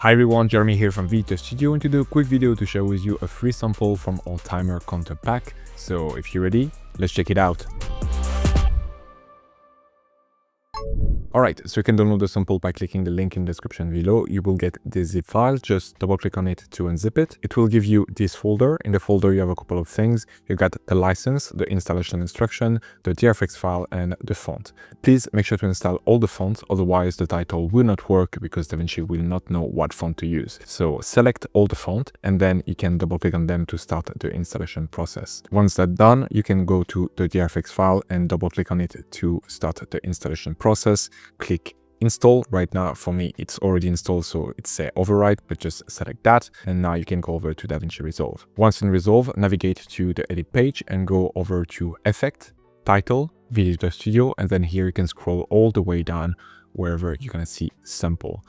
Hi everyone, Jeremy here from Vita Studio, and to do a quick video to share with you a free sample from our timer counter pack. So if you're ready, let's check it out. Alright, so you can download the sample by clicking the link in the description below. You will get this zip file, just double click on it to unzip it. It will give you this folder. In the folder you have a couple of things. You got the license, the installation instruction, the DFX file, and the font. Please make sure to install all the fonts, otherwise the title will not work because Davinci will not know what font to use. So select all the font and then you can double click on them to start the installation process. Once that's done, you can go to the DFX file and double click on it to start the installation process. Click install. Right now for me it's already installed, so it's override, but just select that and now you can go over to Davinci Resolve. Once in Resolve, navigate to the edit page and go over to effect, title, Vita Studio, and then here you can scroll all the way down wherever you're gonna see sample.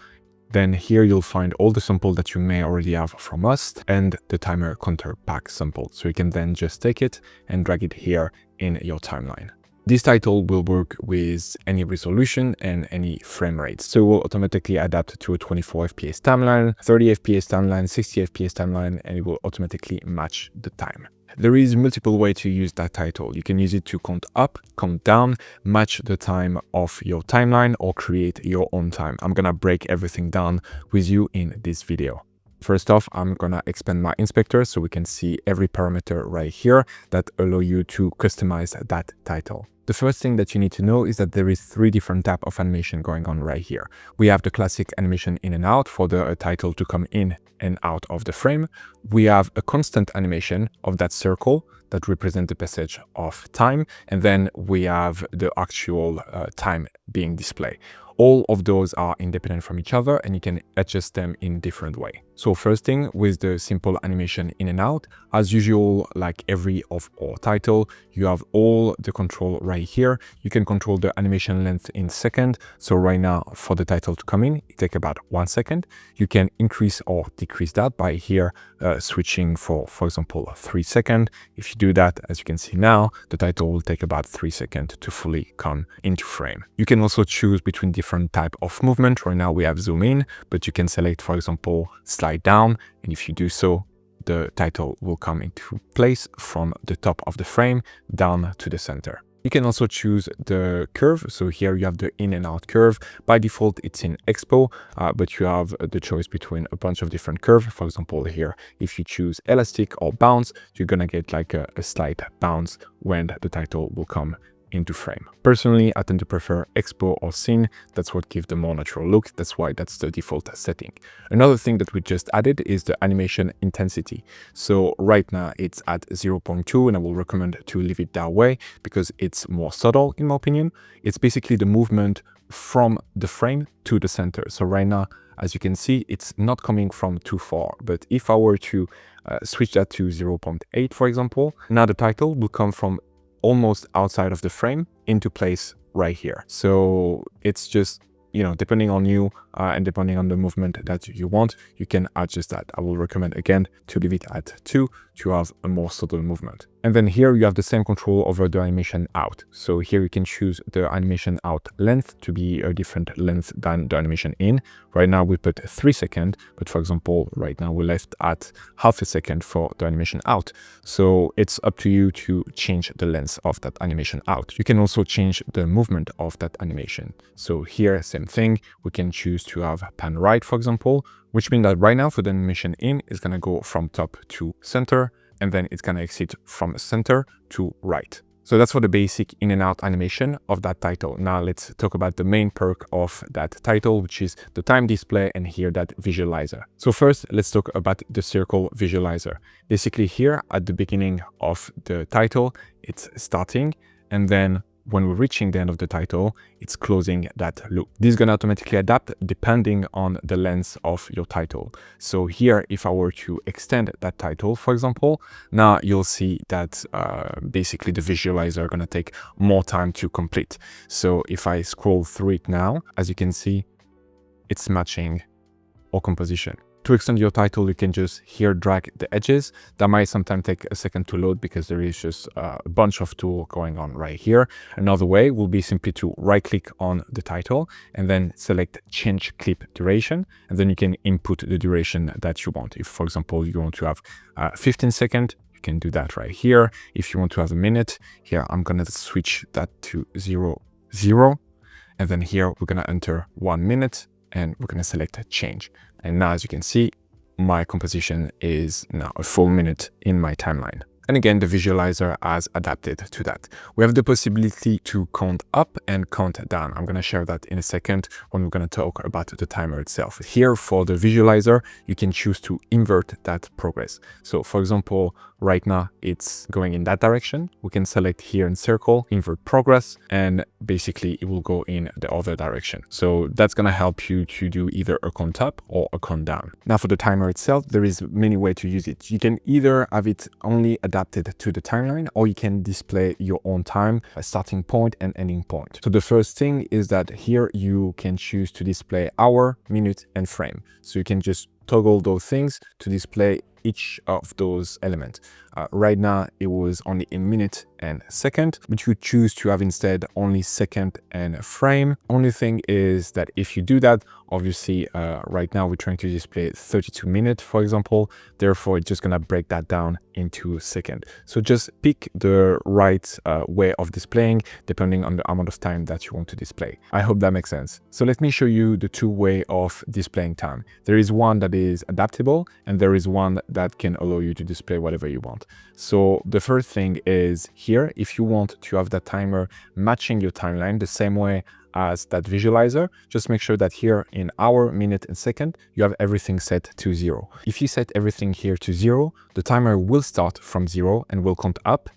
Then here you'll find all the sample that you may already have from us and the timer counter pack sample, so you can then just take it and drag it here in your timeline. This title will work with any resolution and any frame rate. So it will automatically adapt to a 24 FPS timeline, 30 FPS timeline, 60 FPS timeline, and it will automatically match the time. There is multiple ways to use that title. You can use it to count up, count down, match the time of your timeline, or create your own time. I'm gonna break everything down with you in this video. First off, I'm gonna expand my inspector so we can see every parameter right here that allow you to customize that title. The first thing that you need to know is that there is 3 different types of animation going on right here. We have the classic animation in and out for the title to come in and out of the frame. We have a constant animation of that circle that represents the passage of time. And then we have the actual time being displayed. All of those are independent from each other and you can adjust them in different way. So first thing, with the simple animation in and out, as usual, like every of our title, you have all the control right here. You can control the animation length in second. So right now for the title to come in, it takes about 1 second. You can increase or decrease that by here switching for example, 3 seconds. If you do that, as you can see now, the title will take about 3 seconds to fully come into frame. You can also choose between different type of movement. Right now we have zoom in, but you can select, for example, slide down. And if you do so, the title will come into place from the top of the frame down to the center. You can also choose the curve. So here you have the in and out curve. By default, it's in Expo, but you have the choice between a bunch of different curves. For example, here, if you choose elastic or bounce, you're gonna get like a slight bounce when the title will come into frame. Personally, I tend to prefer Expo or Scene. That's what gives the more natural look. That's why that's the default setting. Another thing that we just added is the animation intensity. So right now it's at 0.2 and I will recommend to leave it that way because it's more subtle in my opinion. It's basically the movement from the frame to the center. So right now, as you can see, it's not coming from too far, but if I were to switch that to 0.8, for example, now the title will come from almost outside of the frame into place right here. So it's just, you know, depending on you and depending on the movement that you want, you can adjust that. I will recommend again to leave it at 2 to have a more subtle movement. And then here you have the same control over the animation out. So here you can choose the animation out length to be a different length than the animation in. Right now we put 3 seconds, but for example, right now we left at half a second for the animation out. So it's up to you to change the length of that animation out. You can also change the movement of that animation. So here, same thing, we can choose to have pan right, for example, which means that right now for the animation in, it's gonna go from top to center, and then it's gonna exit from center to right. So that's for the basic in and out animation of that title. Now let's talk about the main perk of that title, which is the time display and here that visualizer. So first, let's talk about the circle visualizer. Basically here at the beginning of the title, it's starting, and then when we're reaching the end of the title, it's closing that loop. This is gonna automatically adapt depending on the length of your title. So here, if I were to extend that title, for example, now you'll see that basically the visualizer are gonna take more time to complete. So if I scroll through it now, as you can see, it's matching or composition. To extend your title, you can just here drag the edges. That might sometimes take a second to load because there is just a bunch of tools going on right here. Another way will be simply to right click on the title and then select change clip duration. And then you can input the duration that you want. If, for example, you want to have 15 seconds, you can do that right here. If you want to have a minute, here, I'm going to switch that to 0, 0. And then here, we're going to enter 1 minute and we're going to select change. And now, as you can see, my composition is now a full minute in my timeline. And again, the visualizer has adapted to that. We have the possibility to count up and count down. I'm going to share that in a second when we're going to talk about the timer itself. Here for the visualizer, you can choose to invert that progress. So for example, right now it's going in that direction. We can select here in circle, invert progress, and basically it will go in the other direction. So that's going to help you to do either a count up or a count down. Now for the timer itself, there is many ways to use it. You can either have it only adapted to the timeline, or you can display your own time, a starting point and ending point. So the first thing is that here you can choose to display hour, minute, and frame. So you can just toggle those things to display each of those elements. Right now it was only in minute and second, but you choose to have instead only second and frame. Only thing is that if you do that, obviously right now we're trying to display 32 minutes, for example, therefore it's just gonna break that down into second. So just pick the right way of displaying depending on the amount of time that you want to display. I hope that makes sense. So let me show you the two ways of displaying time. There is one that is adaptable and there is one that can allow you to display whatever you want. So the first thing is here, if you want to have that timer matching your timeline the same way as that visualizer, just make sure that here in hour, minute, and second, you have everything set to 0. If you set everything here to 0, the timer will start from 0 and will count up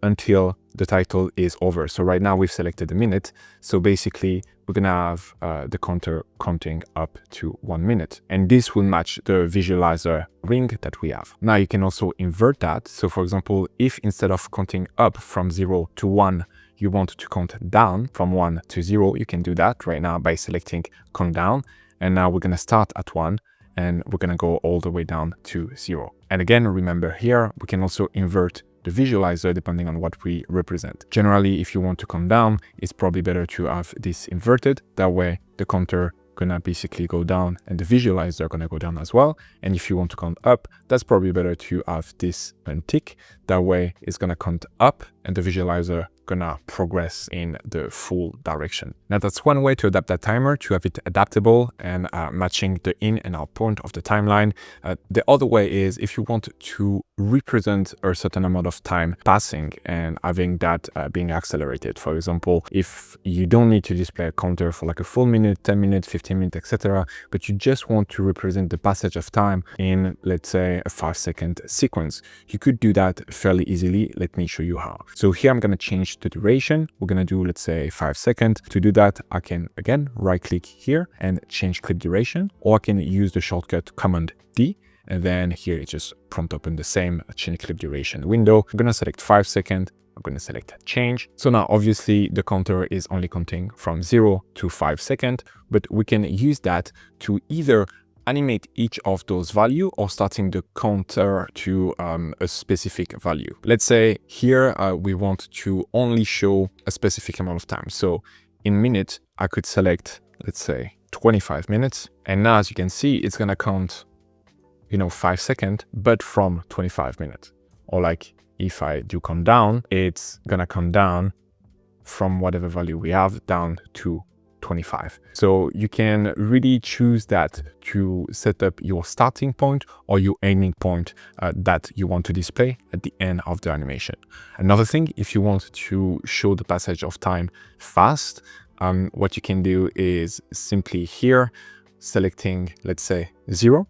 until the title is over. So right now we've selected a minute. So basically we're gonna have the counter counting up to 1 minute. And this will match the visualizer ring that we have. Now you can also invert that. So for example, if instead of counting up from 0 to 1, you want to count down from 1 to 0, you can do that right now by selecting count down. And now we're gonna start at 1 and we're gonna go all the way down to 0. And again, remember here, we can also invert the visualizer depending on what we represent. Generally, if you want to count down, it's probably better to have this inverted. That way the counter gonna basically go down and the visualizer gonna go down as well. And if you want to count up, that's probably better to have this untick. That way it's gonna count up and the visualizer gonna progress in the full direction. Now that's one way to adapt that timer, to have it adaptable and matching the in and out point of the timeline. The other way is if you want to represent a certain amount of time passing and having that being accelerated. For example, if you don't need to display a counter for like a full minute, 10 minutes, 15 minutes, etc., but you just want to represent the passage of time in, let's say, a 5-second sequence, you could do that fairly easily. Let me show you how. So here I'm going to change the duration. We're going to do, let's say, 5 seconds. To do that, I can again right click here and change clip duration, or I can use the shortcut Command D. And then here it just prompt open the same change clip duration window. I'm going to select 5 seconds. I'm going to select change. So now obviously the counter is only counting from 0 to 5 seconds, but we can use that to either animate each of those value or starting the counter to a specific value. Let's say here we want to only show a specific amount of time. So in minutes, I could select, let's say 25 minutes. And now as you can see, it's going to count, 5 seconds, but from 25 minutes. Or like if I do count down, it's going to count down from whatever value we have down to 25. So you can really choose that to set up your starting point or your ending point that you want to display at the end of the animation. Another thing, if you want to show the passage of time fast, what you can do is simply here selecting, let's say 0,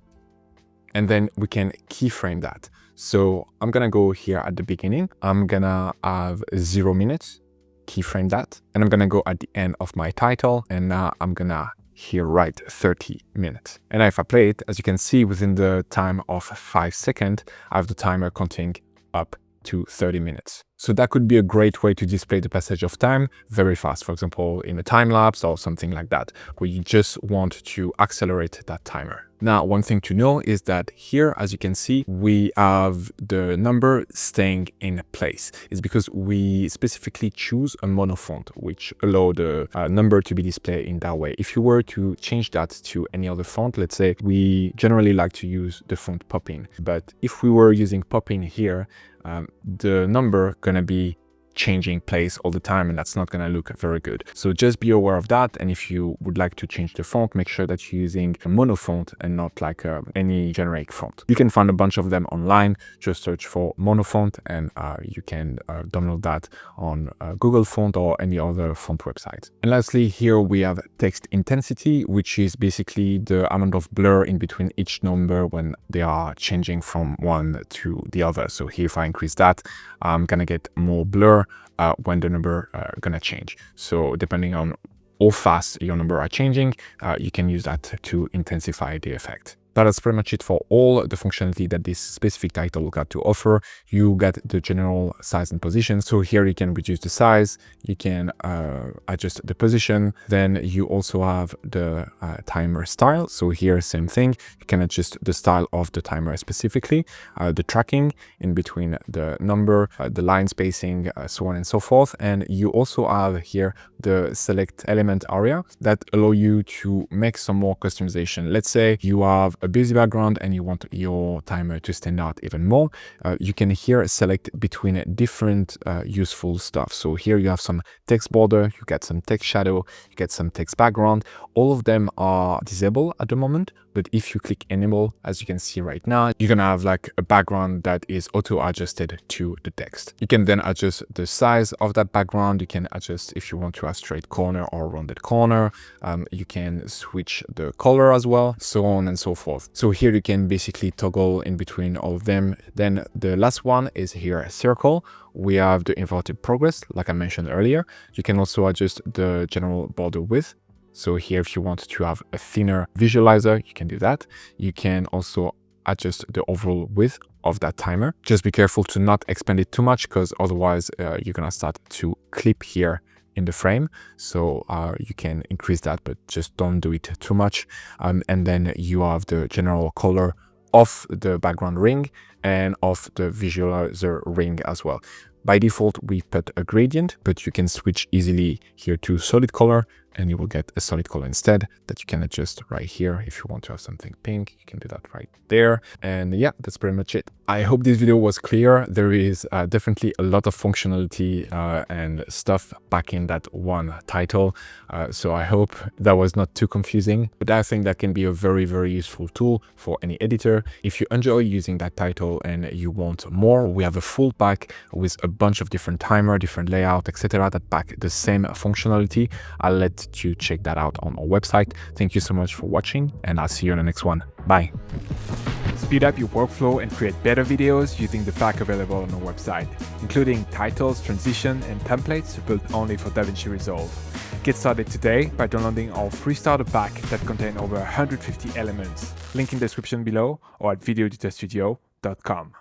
and then we can keyframe that. So I'm gonna go here at the beginning. I'm gonna have 0 minutes. Keyframe that, and I'm gonna go at the end of my title, and now I'm gonna here write 30 minutes. And if I play it, as you can see, within the time of 5 seconds, I have the timer counting up to 30 minutes. So that could be a great way to display the passage of time very fast, for example, in a time lapse or something like that, where you just want to accelerate that timer. Now, one thing to know is that here, as you can see, we have the number staying in place. It's because we specifically choose a mono font, which allow the number to be displayed in that way. If you were to change that to any other font, let's say we generally like to use the font Poppin, but if we were using Poppin here, the number gonna be changing place all the time, and that's not going to look very good. So just be aware of that. And if you would like to change the font, make sure that you're using a mono font and not like any generic font. You can find a bunch of them online. Just search for mono font, and you can download that on Google Font or any other font website. And lastly, here we have text intensity, which is basically the amount of blur in between each number when they are changing from one to the other. So here, if I increase that, I'm gonna get more blur when the number gonna change. So depending on how fast your number are changing, you can use that to intensify the effect. That is pretty much it for all the functionality that this specific title got to offer. You get the general size and position. So here you can reduce the size, you can adjust the position. Then you also have the timer style. So here, same thing. You can adjust the style of the timer specifically, the tracking in between the number, the line spacing, so on and so forth. And you also have here the select element area that allow you to make some more customization. Let's say you have a busy background and you want your timer to stand out even more. You can here select between different useful stuff. So here you have some text border, you get some text shadow, you get some text background. All of them are disabled at the moment, but if you click enable, as you can see right now, you're gonna have like a background that is auto adjusted to the text. You can then adjust the size of that background. You can adjust if you want to have straight corner or rounded corner. You can switch the color as well, so on and so forth. So here you can basically toggle in between all of them. Then the last one is here a circle. We have the inverted progress, like I mentioned earlier. You can also adjust the general border width. So here, if you want to have a thinner visualizer, you can do that. You can also adjust the overall width of that timer. Just be careful to not expand it too much, because otherwise you're gonna start to clip here in the frame. So you can increase that, but just don't do it too much. And then you have the general color of the background ring and of the visualizer ring as well. By default, we put a gradient, but you can switch easily here to solid color, and you will get a solid color instead that you can adjust right here. If you want to have something pink, you can do that right there. And yeah, that's pretty much it. I hope this video was clear. There is definitely a lot of functionality and stuff back in that one title. So I hope that was not too confusing, but I think that can be a very, very useful tool for any editor. If you enjoy using that title and you want more, we have a full pack with a bunch of different timer, different layout, etc. that pack the same functionality. I'll let you check that out on our website. Thank you so much for watching, and I'll see you in the next one. Bye. Speed up your workflow and create better videos using the pack available on our website, including titles, transition, and templates built only for Davinci Resolve. Get started today by downloading our free starter pack that contains over 150 elements. Link in the description below or at videoeditorstudio.com.